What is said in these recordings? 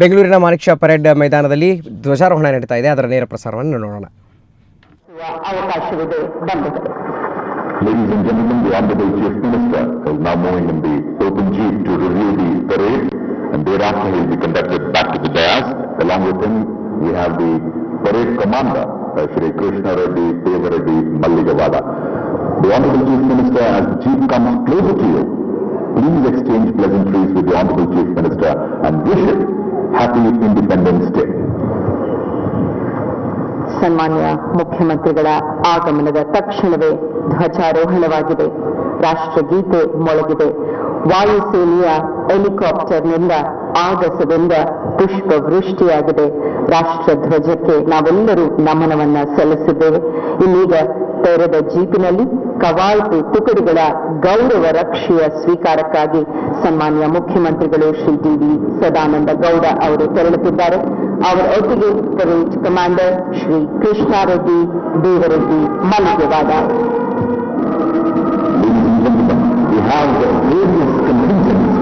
ಬೆಂಗಳೂರಿನ ಮಾಣಿಕ್ ಷಾ ಪರೇಡ್ ಮೈದಾನದಲ್ಲಿ ಧ್ವಜಾರೋಹಣ ನಡೀತಾ ಇದೆ. ಅದರ ನೇರ ಪ್ರಸಾರವನ್ನು ನೋಡೋಣ. Ladies and gentlemen, the Honorable Chief Minister is now moving in the open jeep to review the parade, and thereafter he will be conducted back to the dais. Along with him, we have the parade commander, Shri Krishna Reddy Devareddy Malligavada. The Honorable Chief Minister, as the jeep comes closer to you, please exchange pleasantries with the Honorable Chief Minister and wish him Happy Independence Day. ಸನ್ಮಾನ್ಯ ಮುಖ್ಯಮಂತ್ರಿಗಳ ಆಗಮನದ ತಕ್ಷಣವೇ ಧ್ವಜಾರೋಹಣವಾಗಿದೆ. ರಾಷ್ಟ್ರಗೀತೆ ಮೊಳಗಿದೆ. ವಾಯುಸೇನೆಯ ಹೆಲಿಕಾಪ್ಟರ್ನಿಂದ ಆಗಸದಿಂದ ಪುಷ್ಪ ವೃಷ್ಟಿಯಾಗಿದೆ. ರಾಷ್ಟ್ರ ಧ್ವಜಕ್ಕೆ ನಾವೆಲ್ಲರೂ ನಮನವನ್ನ ಸಲ್ಲಿಸಿದ್ದೇವೆ. ಇನ್ನೀಗ ತೆರೆದ ಜೀಪಿನಲ್ಲಿ ಕವಾಯತು ತುಕಡಿಗಳ ಗೌರವ ರಕ್ಷೆಯ ಸ್ವೀಕಾರಕ್ಕಾಗಿ ಸನ್ಮಾನ್ಯ ಮುಖ್ಯಮಂತ್ರಿಗಳು ಶ್ರೀ ಟಿ.ವಿ. ಸದಾನಂದ ಗೌಡ ಅವರು ತೆರಳುತ್ತಿದ್ದಾರೆ. ಅವರ ಒಟ್ಟಿಗೆ parade commander Shri Krishnareddy Devareddy Malligewad. We have the various contingents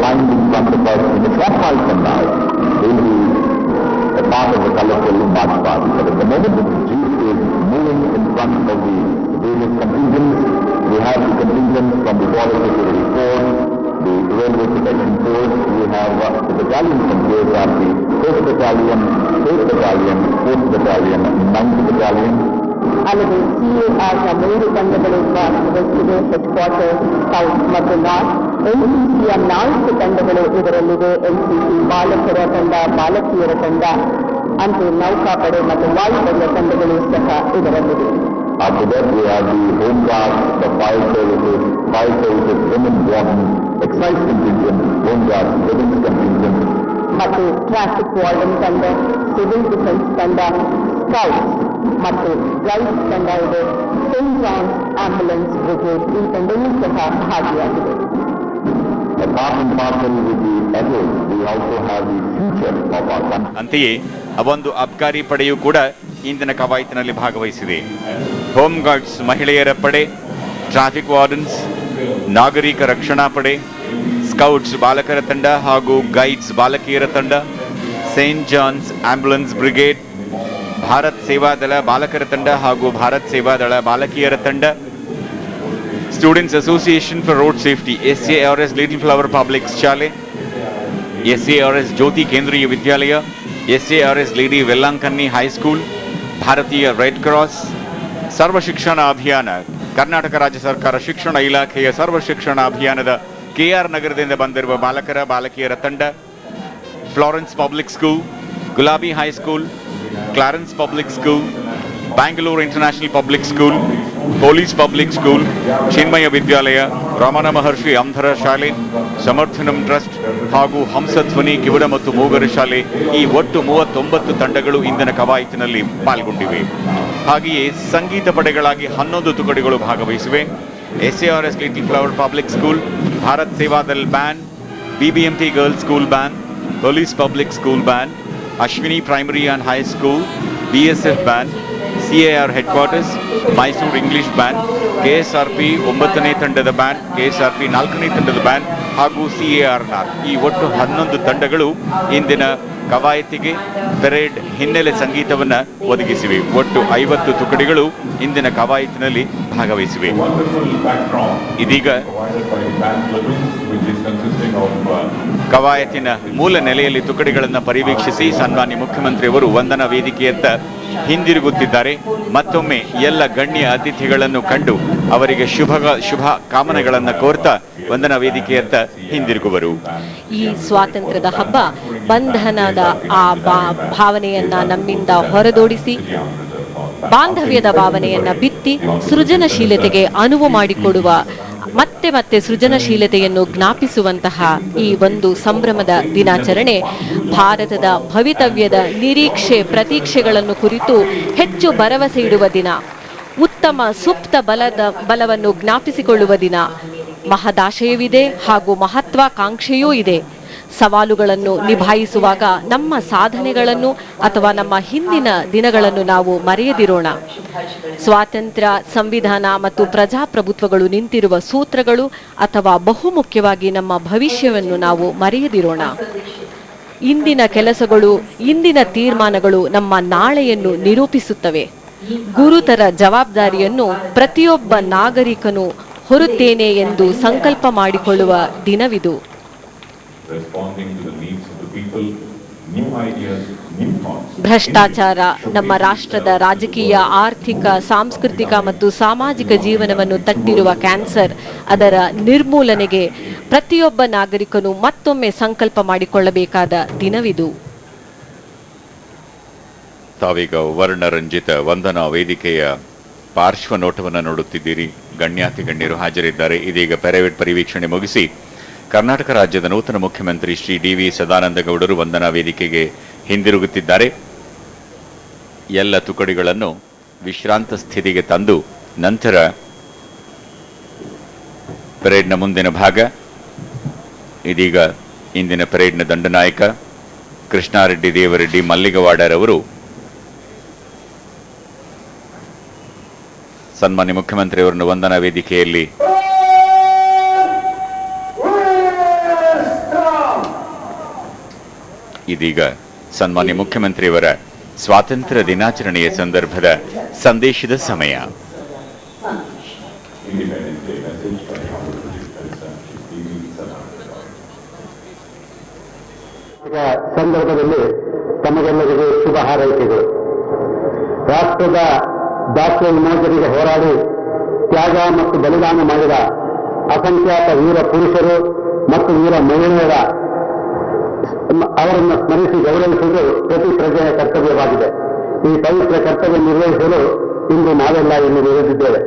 lined in front of us in a short while from now. They will be a part of the colorful march party. But at the moment, the jeep is moving in front of the various contingents. We have the contingents from the Border Security Force, the Railway Protection Force. We have the battalion from KSRP, 1st Battalion, 8th Battalion, 4th Battalion, 9th Battalion. ಅಲ್ಲದೆ ಸಿಎಆರ್ನ 3 ತಂಡಗಳು ಭಾಗವಹಿಸಿವೆ. Head quarter south ಮತ್ತು north. ಎನ್ಸಿಸಿಯ 4 ತಂಡಗಳು ಇದರಲ್ಲಿವೆ. NCC ಬಾಲಕರ ತಂಡ, ಬಾಲಕಿಯರ ತಂಡ, ಅಂತೆ ನೌಕಾಪಡೆ ಮತ್ತು ವಾಯುಪಡೆಯ ತಂಡಗಳು ಸಹ ಇದರಲ್ಲಿವೆ. After that, we have the Home Guard, the Fire Services, Women Warden, Excise Contingent, Home Guard, Women's Contingent. ಮತ್ತು ಟ್ರಾಫಿಕ್ ವಾರ್ಡನ್ ತಂಡ, ಸಿವಿಲ್ ಡಿಫೆನ್ಸ್ ತಂಡ, ಸ್ಕೌಟ್ಸ್ ಮತ್ತು ಗೈಡ್ಸ್ ತಂಡ ಇದೆ. ಸೇಂಟ್ ಜಾನ್ಸ್ ಆಂಬ್ಯುಲೆನ್ಸ್ ಬ್ರಿಗೇಡ್ ಈ ತಂಡವೂ ಸಹ ಭಾಗಿಯಾಗಿದೆ. Apart and parcel with the others, we also have the future of our country. ಅಂತೆಯೇ ಒಂದು ಅಬ್ಕಾರಿ ಪಡೆಯೂ ಕೂಡ ಇಂದಿನ ಕವಾಯತಿನಲ್ಲಿ ಭಾಗವಹಿಸಿದೆ. ಹೋಮ್ ಗಾರ್ಡ್ಸ್ ಮಹಿಳೆಯರ ಪಡೆ, ಟ್ರಾಫಿಕ್ ವಾರ್ಡನ್ಸ್, ನಾಗರಿಕ ರಕ್ಷಣಾ ಪಡೆ, ಸ್ಕೌಟ್ಸ್ ಬಾಲಕರ ತಂಡ ಹಾಗೂ ಗೈಡ್ಸ್ ಬಾಲಕಿಯರ ತಂಡ, Saint John's ambulance brigade, Bharat Sevadal ಬಾಲಕರ ತಂಡ ಹಾಗೂ ಭಾರತ್ ಸೇವಾದಳ ಬಾಲಕಿಯರ ತಂಡ, students association for road safety, SARS little flower public ಶಾಲೆ, SARS Jyothi Kendriya Vidyalaya, SARS lady Velankanni high school, Bharatiya red cross, Sarva Shiksha ಅಭಿಯಾನ, ಕರ್ನಾಟಕ ರಾಜ್ಯ ಸರ್ಕಾರ ಶಿಕ್ಷಣ ಇಲಾಖೆಯ ಸರ್ವ ಶಿಕ್ಷಣ ಅಭಿಯಾನದ KR ನಗರದಿಂದ ಬಂದಿರುವ ಬಾಲಕರ ಬಾಲಕಿಯರ ತಂಡ, Florence public school, Gulabi high school, Clarence public school, Bangalore international public school, police public school, Chinmaya Vidyalaya, Ramana Maharshi ಅಂಧರ ಶಾಲೆ, ಸಮರ್ಥನಂ ಟ್ರಸ್ಟ್ ಹಾಗೂ ಹಂಸಧ್ವನಿ ಕಿವುಡ ಮತ್ತು ಮೂಗರ ಶಾಲೆ ಈ ಒಟ್ಟು 39 ತಂಡಗಳು ಇಂದಿನ ಕವಾಯತಿನಲ್ಲಿ ಪಾಲ್ಗೊಂಡಿವೆ. ಹಾಗೆಯೇ ಸಂಗೀತ ಪಡೆಗಳಾಗಿ 11 ತುಕಡಿಗಳು ಭಾಗವಹಿಸಿವೆ. SARS little flower public school, Bharat Sevadal band, BBMP girls school band, police public school band, Ashwini primary and high school, BSF band, CAR headquarters, Mysuru English band, KSRP 9ನೇ ತಂಡದ ಬ್ಯಾಂಡ್, KSRP 4ನೇ ತಂಡದ ಬ್ಯಾಂಡ್ ಹಾಗೂ CAR ಈ ಒಟ್ಟು 11 ತಂಡಗಳು ಇಂದಿನ ಕವಾಯತಿಗೆ ಪರೇಡ್ ಹಿನ್ನೆಲೆ ಸಂಗೀತವನ್ನು ಒದಗಿಸಿವೆ. ಒಟ್ಟು 50 ತುಕಡಿಗಳು ಇಂದಿನ ಕವಾಯತಿನಲ್ಲಿ ಭಾಗವಹಿಸಿವೆ. ಇದೀಗ ಕವಾಯತಿನ ಮೂಲ ನೆಲೆಯಲ್ಲಿ ತುಕಡಿಗಳನ್ನು ಪರಿವೀಕ್ಷಿಸಿ ಸನ್ಮಾನ್ಯ ಮುಖ್ಯಮಂತ್ರಿಯವರು ವಂದನಾ ವೇದಿಕೆಯತ್ತ ಹಿಂದಿರುಗುತ್ತಿದ್ದಾರೆ. ಮತ್ತೊಮ್ಮೆ ಎಲ್ಲ ಗಣ್ಯ ಅತಿಥಿಗಳನ್ನು ಕಂಡು ಅವರಿಗೆ ಶುಭ ಕಾಮನೆಗಳನ್ನು ಕೋರ್ತಾ ವಂದನಾ ವೇದಿಕೆಯತ್ತ ಹಿಂದಿರುಗುವರು. ಈ ಸ್ವಾತಂತ್ರ್ಯದ ಹಬ್ಬ ಬಂಧನದ ಆ ಭಾವನೆಯನ್ನ ನಮ್ಮಿಂದ ಹೊರದೋಡಿಸಿ ಬಾಂಧವ್ಯದ ಭಾವನೆಯನ್ನ ಬಿತ್ತಿ ಸೃಜನಶೀಲತೆಗೆ ಅನುವು ಮಾಡಿಕೊಡುವ ಮತ್ತೆ ಸೃಜನಶೀಲತೆಯನ್ನು ಜ್ಞಾಪಿಸುವಂತಹ ಈ ಒಂದು ಸಂಭ್ರಮದ ದಿನಾಚರಣೆ ಭಾರತದ ಭವಿತವ್ಯದ ನಿರೀಕ್ಷೆ ಪ್ರತೀಕ್ಷೆಗಳನ್ನು ಕುರಿತು ಹೆಚ್ಚು ಭರವಸೆ ಇಡುವ ದಿನ, ಉತ್ತಮ ಸುಪ್ತ ಬಲವನ್ನು ಜ್ಞಾಪಿಸಿಕೊಳ್ಳುವ ದಿನ. ಮಹದಾಶಯವಿದೆ ಹಾಗೂ ಮಹತ್ವಾಕಾಂಕ್ಷೆಯೂ ಇದೆ. ಸವಾಲುಗಳನ್ನು ನಿಭಾಯಿಸುವಾಗ ನಮ್ಮ ಸಾಧನೆಗಳನ್ನು ಅಥವಾ ನಮ್ಮ ಹಿಂದಿನ ದಿನಗಳನ್ನು ನಾವು ಮರೆಯದಿರೋಣ. ಸ್ವಾತಂತ್ರ್ಯ, ಸಂವಿಧಾನ ಮತ್ತು ಪ್ರಜಾಪ್ರಭುತ್ವಗಳು ನಿಂತಿರುವ ಸೂತ್ರಗಳು ಅಥವಾ ಬಹುಮುಖ್ಯವಾಗಿ ನಮ್ಮ ಭವಿಷ್ಯವನ್ನು ನಾವು ಮರೆಯದಿರೋಣ. ಇಂದಿನ ಕೆಲಸಗಳು, ಇಂದಿನ ತೀರ್ಮಾನಗಳು ನಮ್ಮ ನಾಳೆಯನ್ನು ನಿರೂಪಿಸುತ್ತವೆ. ಗುರುತರ ಜವಾಬ್ದಾರಿಯನ್ನು ಪ್ರತಿಯೊಬ್ಬ ನಾಗರಿಕನು ಹೊರುತ್ತೇನೆ ಎಂದು ಸಂಕಲ್ಪ ಮಾಡಿಕೊಳ್ಳುವ ದಿನವಿದು. ಭ್ರಷ್ಟಾಚಾರ ನಮ್ಮ ರಾಷ್ಟ್ರದ ರಾಜಕೀಯ, ಆರ್ಥಿಕ, ಸಾಂಸ್ಕೃತಿಕ ಮತ್ತು ಸಾಮಾಜಿಕ ಜೀವನವನ್ನು ತಟ್ಟಿರುವ ಕ್ಯಾನ್ಸರ್. ಅದರ ನಿರ್ಮೂಲನೆಗೆ ಪ್ರತಿಯೊಬ್ಬ ನಾಗರಿಕನು ಮತ್ತೊಮ್ಮೆ ಸಂಕಲ್ಪ ಮಾಡಿಕೊಳ್ಳಬೇಕಾದ ದಿನವಿದು. ತಾವೀಗ ವರ್ಣರಂಜಿತ ವಂದನಾ ವೇದಿಕೆಯ ಪಾರ್ಶ್ವ ನೋಟವನ್ನು ನೋಡುತ್ತಿದ್ದೀರಿ. ಗಣ್ಯಾತಿ ಗಣ್ಯರು ಹಾಜರಿದ್ದಾರೆ. ಇದೀಗ ಪೆರೇಡ್ ಪರಿವೀಕ್ಷಣೆ ಮುಗಿಸಿ ಕರ್ನಾಟಕ ರಾಜ್ಯದ ನೂತನ ಮುಖ್ಯಮಂತ್ರಿ ಶ್ರೀ ಡಿ.ವಿ. ಸದಾನಂದ ಗೌಡರು ವಂದನಾ ವೇದಿಕೆಗೆ ಹಿಂದಿರುಗುತ್ತಿದ್ದಾರೆ. ಎಲ್ಲ ತುಕಡಿಗಳನ್ನು ವಿಶ್ರಾಂತ ಸ್ಥಿತಿಗೆ ತಂದು ನಂತರ ಪೆರೇಡ್ನ ಮುಂದಿನ ಭಾಗ. ಇದೀಗ ಇಂದಿನ ಪೆರೇಡ್ನ ದಂಡನಾಯಕ ಕೃಷ್ಣಾರೆಡ್ಡಿ ದೇವರೆಡ್ಡಿ ಮಲ್ಲಿಗವಾಡರ್ ಅವರು ಸನ್ಮಾನ್ಯ ಮುಖ್ಯಮಂತ್ರಿಯವರನ್ನು ವಂದನಾ ವೇದಿಕೆಯಲ್ಲಿ ಇದೀಗ ಸನ್ಮಾನ್ಯ ಮುಖ್ಯಮಂತ್ರಿಯವರ ಸ್ವಾತಂತ್ರ್ಯ ದಿನಾಚರಣೆಯ ಸಂದರ್ಭದ ಸಂದೇಶದ ಸಮಯ. ಸಂದರ್ಭದಲ್ಲಿ ತಮಗೆಲ್ಲರಿಗೂ ಶುಭ ಹಾರೈಕೆಗಳು. ರಾಷ್ಟ್ರದ ದಾಸ್ಯ ವಿಮೋಚನೆಗೆ ಹೋರಾಡಿ ತ್ಯಾಗ ಮತ್ತು ಬಲಿದಾನ ಮಾಡಿದ ಅಸಂಖ್ಯಾತ ವೀರ ಪುರುಷರು ಮತ್ತು ವೀರ ಮಹಿಳೆಯರ ಅವರನ್ನು ಸ್ಮರಿಸಿ ಗೌರವಿಸುವುದು ಪ್ರತಿ ಪ್ರಜೆಯ ಕರ್ತವ್ಯವಾಗಿದೆ. ಈ ಪವಿತ್ರ ಕರ್ತವ್ಯ ನಿರ್ವಹಿಸಲು ಇಂದು ನಾವೆಲ್ಲ ಇಲ್ಲಿ ನಿಲ್ಲಿದ್ದೇವೆ.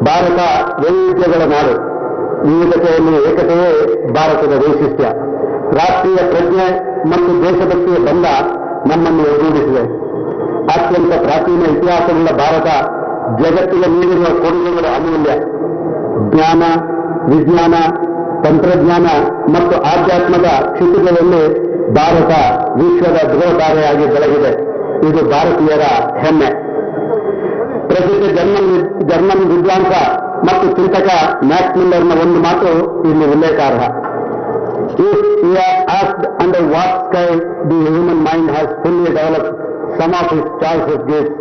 ಭಾರತ ವೈವಿಧ್ಯಗಳ ನಾಡು. ವಿವಿಧತೆಯಲ್ಲಿ ಏಕತೆಯೇ ಭಾರತದ ವೈಶಿಷ್ಟ್ಯ. ರಾಷ್ಟ್ರೀಯ ಪ್ರಜ್ಞೆ ಮತ್ತು ದೇಶಭಕ್ತಿಯ ಬಂಧ ನಮ್ಮನ್ನು ಒಗ್ಗೂಡಿಸಿದೆ. ಅತ್ಯಂತ ಪ್ರಾಚೀನ ಇತಿಹಾಸವುಳ್ಳ ಭಾರತ ಜಗತ್ತಿಗೆ ನೀಡಿರುವ ಕೊಡುಗೆಗಳು ಅಮೂಲ್ಯ. ಜ್ಞಾನ, ವಿಜ್ಞಾನ, ತಂತ್ರಜ್ಞಾನ ಮತ್ತು ಆಧ್ಯಾತ್ಮದ ಕ್ಷಿತಿಗಳಲ್ಲಿ ಭಾರತ ವಿಶ್ವದ ಧ್ರುವತಾರೆಯಾಗಿ ಬೆಳಗಿದೆ. ಇದು ಭಾರತೀಯರ ಹೆಮ್ಮೆ. ಪ್ರಸಿದ್ಧ ಜರ್ಮನ್ ವಿದ್ವಾಂಸ ಮತ್ತು ಚಿಂತಕ ಮ್ಯಾಕ್ಸ್ ಮಿಲ್ಲರ್ನ ಒಂದು ಮಾತು ಇಲ್ಲಿ ಉಲ್ಲೇಖಾರ್ಹ. If we are asked under what sky the human mind has fully developed some of its choicest gifts,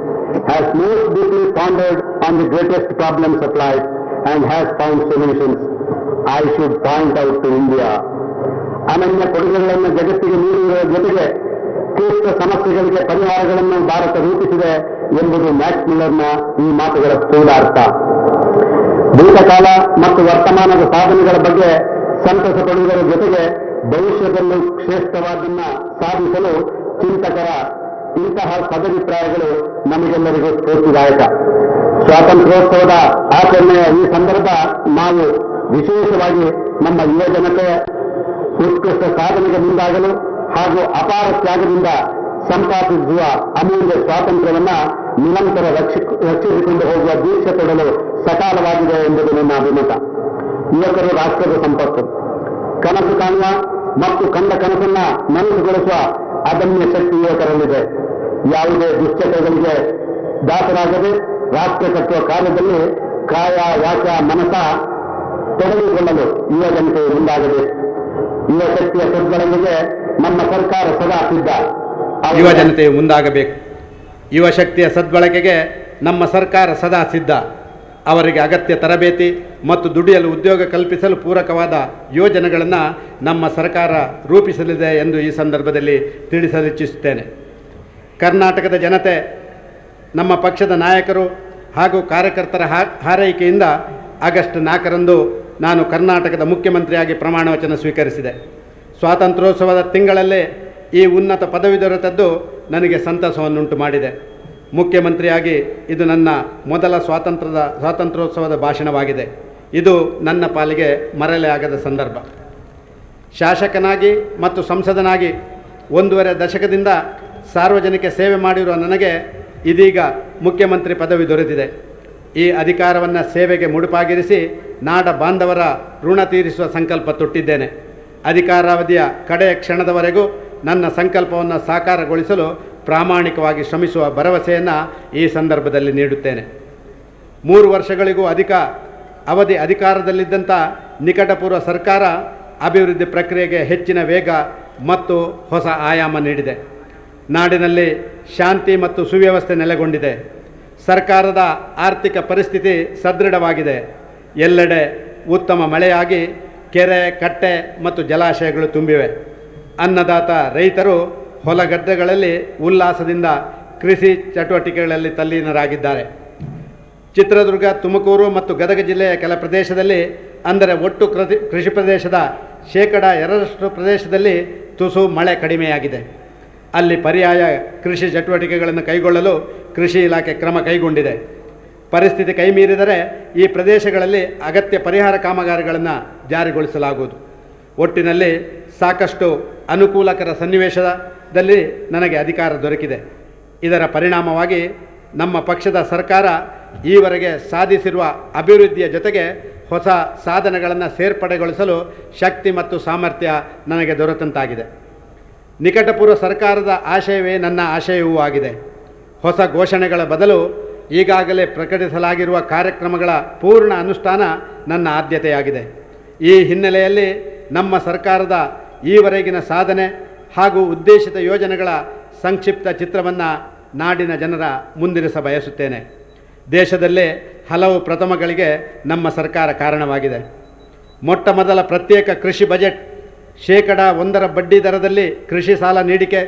has most deeply pondered on the greatest problems of life and has found solutions, I should point out to India. ಅನನ್ಯ ಕೊಡುಗೆಗಳನ್ನು ಜಗತ್ತಿಗೆ ನೀಡಿರುವ ಜೊತೆಗೆ ಕ್ಲಿಷ್ಟ ಸಮಸ್ಯೆಗಳಿಗೆ ಪರಿಹಾರಗಳನ್ನು ಭಾರತ ರೂಪಿಸಿದೆ ಎಂಬುದು Max ಮಿಲ್ಲರ್ನ ಈ ಮಾತುಗಳ ಸ್ಥೂಲ ಅರ್ಥ. ಭೂತಕಾಲ ಮತ್ತು ವರ್ತಮಾನದ ಸಾಧನೆಗಳ ಬಗ್ಗೆ ಸಂತಸ ಪಡುವುದರ ಜೊತೆಗೆ ಭವಿಷ್ಯದಲ್ಲೂ ಶ್ರೇಷ್ಠವಾದನ್ನ ಸಾಧಿಸಲು ಚಿಂತಕರ ಇಂತಹ ಸದಭಿಪ್ರಾಯಗಳು ನಮಗೆಲ್ಲರಿಗೂ ಸ್ಫೂರ್ತಿದಾಯಕ. ಸ್ವಾತಂತ್ರ್ಯೋತ್ಸವದ ಆಚರಣೆಯ ಈ ಸಂದರ್ಭ ನಾವು ವಿಶೇಷವಾಗಿ ನಮ್ಮ ಯುವ ಜನತೆ ಉತ್ಕೃಷ್ಟ ಸಾಧನೆಗೆ ಮುಂದಾಗಲು ಹಾಗೂ ಅಪಾರ ತ್ಯಾಗದಿಂದ ಸಂಪಾದಿಸುವ ಅಮೂಲ್ಯ ಸ್ವಾತಂತ್ರ್ಯವನ್ನ ನಿರಂತರ ರಕ್ಷಿಸಿಕೊಂಡು ಹೋಗುವ ದೀಕ್ಷೆ ತೊಡಲು ಸಕಾಲವಾಗಿದೆ ಎಂಬುದು ನನ್ನ ಅಭಿಮತ. ಯುವಕರು ರಾಷ್ಟ್ರದ ಸಂಪತ್ತು. ಕನಸು ಕಾಣುವ ಮತ್ತು ಕಂಡ ಕನಸನ್ನ ನನಸುಗೊಳಿಸುವ ಅದಮ್ಯ ಶಕ್ತಿ ಯುವಕರಲ್ಲಿದೆ. ಯಾವುದೇ ದುಶ್ಚಟಗಳಿಗೆ ದಾಸರಾಗದೆ ರಾಷ್ಟ್ರ ಕಟ್ಟುವ ಕಾರ್ಯದಲ್ಲಿ ಕಾಯ, ವಾಚ, ಮನಸ ತೊಡಗಿಕೊಳ್ಳಲು ಯುವ ಜನತೆ ಮುಂದಾಗಬೇಕು. ಯುವ ಶಕ್ತಿಯ ಸದ್ಬಳಕೆಗೆ ನಮ್ಮ ಸರ್ಕಾರ ಸದಾ ಸಿದ್ಧ. ಯುವ ಜನತೆ ಮುಂದಾಗಬೇಕು. ಯುವ ಶಕ್ತಿಯ ಸದ್ಬಳಕೆಗೆ ನಮ್ಮ ಸರ್ಕಾರ ಸದಾ ಸಿದ್ಧ. ಅವರಿಗೆ ಅಗತ್ಯ ತರಬೇತಿ ಮತ್ತು ದುಡಿಯಲು ಉದ್ಯೋಗ ಕಲ್ಪಿಸಲು ಪೂರಕವಾದ ಯೋಜನೆಗಳನ್ನು ನಮ್ಮ ಸರ್ಕಾರ ರೂಪಿಸಲಿದೆ ಎಂದು ಈ ಸಂದರ್ಭದಲ್ಲಿ ತಿಳಿಸಲಿಚ್ಛಿಸುತ್ತೇನೆ. ಕರ್ನಾಟಕದ ಜನತೆ, ನಮ್ಮ ಪಕ್ಷದ ನಾಯಕರು ಹಾಗೂ ಕಾರ್ಯಕರ್ತರ ಹಾರೈಕೆಯಿಂದ ಆಗಸ್ಟ್ 4ರಂದು ನಾನು ಕರ್ನಾಟಕದ ಮುಖ್ಯಮಂತ್ರಿಯಾಗಿ ಪ್ರಮಾಣ ವಚನ ಸ್ವೀಕರಿಸಿದೆ. ಸ್ವಾತಂತ್ರ್ಯೋತ್ಸವದ ತಿಂಗಳಲ್ಲೇ ಈ ಉನ್ನತ ಪದವಿ ದೊರೆತದ್ದು ನನಗೆ ಸಂತಸವನ್ನುಂಟು ಮಾಡಿದೆ. ಮುಖ್ಯಮಂತ್ರಿಯಾಗಿ ಇದು ನನ್ನ ಮೊದಲ ಸ್ವಾತಂತ್ರ್ಯೋತ್ಸವದ ಭಾಷಣವಾಗಿದೆ. ಇದು ನನ್ನ ಪಾಲಿಗೆ ಮರೆಯಲೇ ಆಗದ ಸಂದರ್ಭ. ಶಾಸಕನಾಗಿ ಮತ್ತು ಸಂಸದನಾಗಿ 1.5 ದಶಕದಿಂದ ಸಾರ್ವಜನಿಕ ಸೇವೆ ಮಾಡಿರುವ ನನಗೆ ಇದೀಗ ಮುಖ್ಯಮಂತ್ರಿ ಪದವಿ ದೊರೆತಿದೆ. ಈ ಅಧಿಕಾರವನ್ನು ಸೇವೆಗೆ ಮುಡುಪಾಗಿರಿಸಿ ನಾಡ ಬಾಂಧವರ ಋಣ ತೀರಿಸುವ ಸಂಕಲ್ಪ ತೊಟ್ಟಿದ್ದೇನೆ. ಅಧಿಕಾರಾವಧಿಯ ಕಡೆಯ ಕ್ಷಣದವರೆಗೂ ನನ್ನ ಸಂಕಲ್ಪವನ್ನು ಸಾಕಾರಗೊಳಿಸಲು ಪ್ರಾಮಾಣಿಕವಾಗಿ ಶ್ರಮಿಸುವ ಭರವಸೆಯನ್ನು ಈ ಸಂದರ್ಭದಲ್ಲಿ ನೀಡುತ್ತೇನೆ. 3 ವರ್ಷಗಳಿಗೂ ಅಧಿಕ ಅವಧಿ ಅಧಿಕಾರದಲ್ಲಿದ್ದಂಥ ನಿಕಟಪೂರ್ವ ಸರ್ಕಾರ ಅಭಿವೃದ್ಧಿ ಪ್ರಕ್ರಿಯೆಗೆ ಹೆಚ್ಚಿನ ವೇಗ ಮತ್ತು ಹೊಸ ಆಯಾಮ ನೀಡಿದೆ. ನಾಡಿನಲ್ಲಿ ಶಾಂತಿ ಮತ್ತು ಸುವ್ಯವಸ್ಥೆ ನೆಲೆಗೊಂಡಿದೆ. ಸರ್ಕಾರದ ಆರ್ಥಿಕ ಪರಿಸ್ಥಿತಿ ಸದೃಢವಾಗಿದೆ. ಎಲ್ಲೆಡೆ ಉತ್ತಮ ಮಳೆಯಾಗಿ ಕೆರೆ, ಕಟ್ಟೆ ಮತ್ತು ಜಲಾಶಯಗಳು ತುಂಬಿವೆ. ಅನ್ನದಾತ ರೈತರು ಹೊಲಗದ್ದೆಗಳಲ್ಲಿ ಉಲ್ಲಾಸದಿಂದ ಕೃಷಿ ಚಟುವಟಿಕೆಗಳಲ್ಲಿ ತಲ್ಲೀನರಾಗಿದ್ದಾರೆ. ಚಿತ್ರದುರ್ಗ, ತುಮಕೂರು ಮತ್ತು ಗದಗ ಜಿಲ್ಲೆಯ ಕೆಲ ಪ್ರದೇಶದಲ್ಲಿ, ಅಂದರೆ ಒಟ್ಟು ಕೃಷಿ ಪ್ರದೇಶದ 2% ಪ್ರದೇಶದಲ್ಲಿ ತುಸು ಮಳೆ ಕಡಿಮೆಯಾಗಿದೆ. ಅಲ್ಲಿ ಪರ್ಯಾಯ ಕೃಷಿ ಚಟುವಟಿಕೆಗಳನ್ನು ಕೈಗೊಳ್ಳಲು ಕೃಷಿ ಇಲಾಖೆ ಕ್ರಮ ಕೈಗೊಂಡಿದೆ. ಪರಿಸ್ಥಿತಿ ಕೈಮೀರಿದರೆ ಈ ಪ್ರದೇಶಗಳಲ್ಲಿ ಅಗತ್ಯ ಪರಿಹಾರ ಕಾಮಗಾರಿಗಳನ್ನು ಜಾರಿಗೊಳಿಸಲಾಗುವುದು. ಒಟ್ಟಿನಲ್ಲಿ ಸಾಕಷ್ಟು ಅನುಕೂಲಕರ ಸನ್ನಿವೇಶದಲ್ಲಿ ನನಗೆ ಅಧಿಕಾರ ದೊರಕಿದೆ. ಇದರ ಪರಿಣಾಮವಾಗಿ ನಮ್ಮ ಪಕ್ಷದ ಸರ್ಕಾರ ಈವರೆಗೆ ಸಾಧಿಸಿರುವ ಅಭಿವೃದ್ಧಿಯ ಜೊತೆಗೆ ಹೊಸ ಸಾಧನೆಗಳನ್ನು ಸೇರ್ಪಡೆಗೊಳಿಸಲು ಶಕ್ತಿ ಮತ್ತು ಸಾಮರ್ಥ್ಯ ನನಗೆ ದೊರೆತಂತಾಗಿದೆ. ನಿಕಟಪೂರ್ವ ಸರ್ಕಾರದ ಆಶಯವೇ ನನ್ನ ಆಶಯವೂ ಆಗಿದೆ. ಹೊಸ ಘೋಷಣೆಗಳ ಬದಲು ಈಗಾಗಲೇ ಪ್ರಕಟಿಸಲಾಗಿರುವ ಕಾರ್ಯಕ್ರಮಗಳ ಪೂರ್ಣ ಅನುಷ್ಠಾನ ನನ್ನ ಆದ್ಯತೆಯಾಗಿದೆ. ಈ ಹಿನ್ನೆಲೆಯಲ್ಲಿ ನಮ್ಮ ಸರ್ಕಾರದ ಈವರೆಗಿನ ಸಾಧನೆ ಹಾಗೂ ಉದ್ದೇಶಿತ ಯೋಜನೆಗಳ ಸಂಕ್ಷಿಪ್ತ ಚಿತ್ರವನ್ನು ನಾಡಿನ ಜನರ ಮುಂದಿರಿಸ ಬಯಸುತ್ತೇನೆ. ದೇಶದಲ್ಲೇ ಹಲವು ಪ್ರಥಮಗಳಿಗೆ ನಮ್ಮ ಸರ್ಕಾರ ಕಾರಣವಾಗಿದೆ. ಮೊಟ್ಟ ಮೊದಲ ಪ್ರತ್ಯೇಕ ಕೃಷಿ ಬಜೆಟ್, 1% ಬಡ್ಡಿ ದರದಲ್ಲಿ ಕೃಷಿ ಸಾಲ ನೀಡಿಕೆ,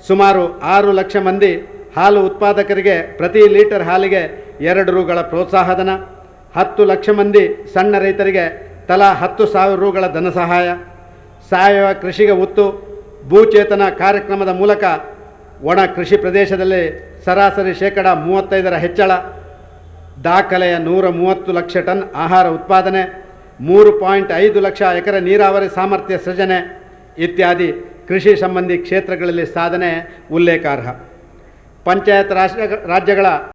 ಸುಮಾರು 6 ಲಕ್ಷ ಮಂದಿ ಹಾಲು ಉತ್ಪಾದಕರಿಗೆ ಪ್ರತಿ ಲೀಟರ್ ಹಾಲಿಗೆ 2 ರೂಗಳ ಪ್ರೋತ್ಸಾಹಧನ, 10 ಲಕ್ಷ ಮಂದಿ ಸಣ್ಣ ರೈತರಿಗೆ ತಲಾ 10,000 ರೂಗಳ ಧನ ಸಹಾಯ, ಸಾವಯವ ಕೃಷಿಗೆ ಒತ್ತು, ಭೂಚೇತನ ಕಾರ್ಯಕ್ರಮದ ಮೂಲಕ ಒಣ ಕೃಷಿ ಪ್ರದೇಶದಲ್ಲಿ ಸರಾಸರಿ 35% ಹೆಚ್ಚಳ, ದಾಖಲೆಯ 130 ಲಕ್ಷ ಟನ್ ಆಹಾರ ಉತ್ಪಾದನೆ, 3.5 ಲಕ್ಷ ಎಕರೆ ನೀರಾವರಿ ಸಾಮರ್ಥ್ಯ ಸೃಜನೆ ಇತ್ಯಾದಿ ಕೃಷಿ ಸಂಬಂಧಿ ಕ್ಷೇತ್ರಗಳಲ್ಲಿ ಸಾಧನೆ ಉಲ್ಲೇಖಾರ್ಹ. ಪಂಚಾಯತ್ ರಾಜ್ಯಗಳ